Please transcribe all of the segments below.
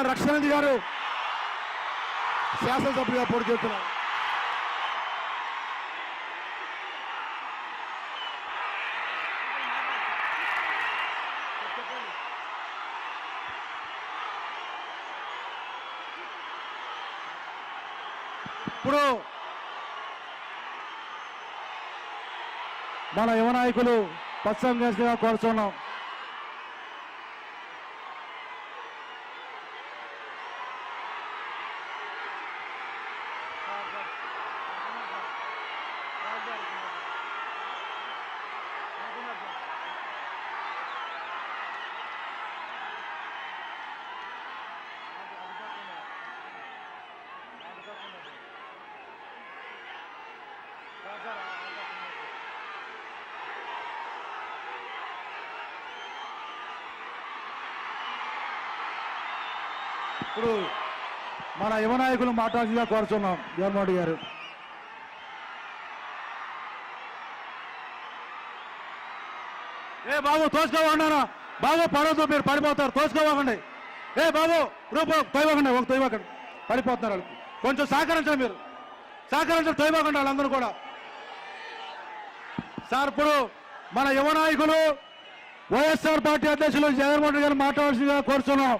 రక్షణనిధి గారు శాసనసభ్యులుగా పోటీ చేస్తున్నారు. ఇప్పుడు మన యువ నాయకులు పశ్చిమ కోరుతున్నాం. ఇప్పుడు మన యువ నాయకులు మాట్లాడాల్సిందిగా కోరుతున్నాం. జగన్మోహన్ గారు బాబు తోసుకోకుండా బాబు పడవద్దు, మీరు పడిపోతారు, తోసుకోకండి. బాబు రూప తొయ్యకండి, ఒక తొయ్యకండి, పడిపోతున్నారు వాళ్ళు. కొంచెం సహకరించండి, మీరు సహకరించండి, తొయ్యకండి వాళ్ళందరూ కూడా. సార్ ఇప్పుడు మన యువ నాయకులు వైఎస్ఆర్ పార్టీ అధ్యక్షులు జగన్మోహన్ గారు మాట్లాడాల్సిందిగా కోరుతున్నాం.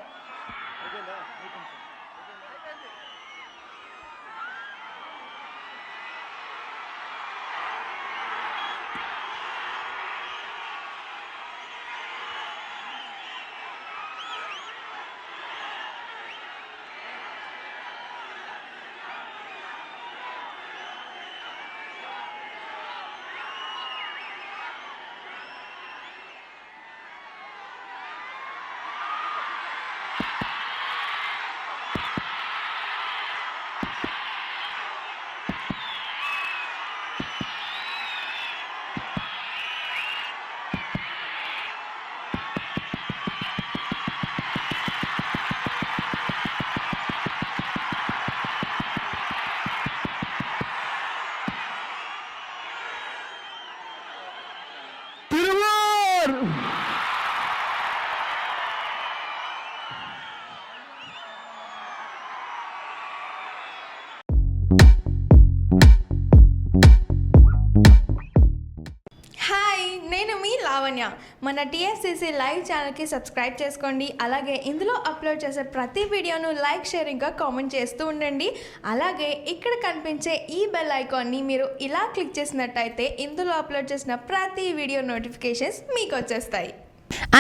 నేను మీ లావణ్య. మన టీఎఫ్సీసీ లైవ్ ఛానల్కి సబ్స్క్రైబ్ చేసుకోండి. అలాగే ఇందులో అప్లోడ్ చేసే ప్రతి వీడియోను లైక్, షేర్ ఇంకా కామెంట్ చేస్తూ ఉండండి. అలాగే ఇక్కడ కనిపించే ఈ బెల్ ఐకాన్ని మీరు ఇలా క్లిక్ చేసినట్టయితే ఇందులో అప్లోడ్ చేసిన ప్రతి వీడియో నోటిఫికేషన్స్ మీకు వచ్చేస్తాయి.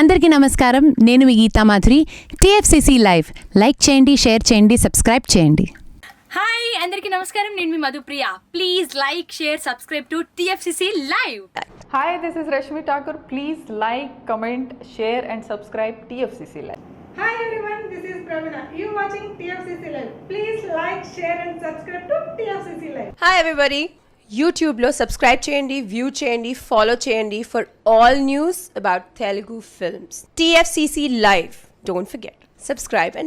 అందరికీ నమస్కారం. నేను మీ Geetha Madhuri. TFCC live like చేయండి, షేర్ చేయండి, సబ్స్క్రైబ్ చేయండి. హాయ్ అందరికీ నమస్కారం. నేను మీ Madhupriya. Please like, share, subscribe to TFCC live. Hi, this is Rashmi Thakur. Please like, comment, share and subscribe TFCC Live. Hi everyone, this is Pravina. You watching TFCC Live. Please like, share and subscribe to TFCC Live. Hi everybody. యూట్యూబ్లో subscribe చేయండి, view చేయండి, follow చేయండి for all news about Telugu films. TFCC Live. Don't forget. Subscribe and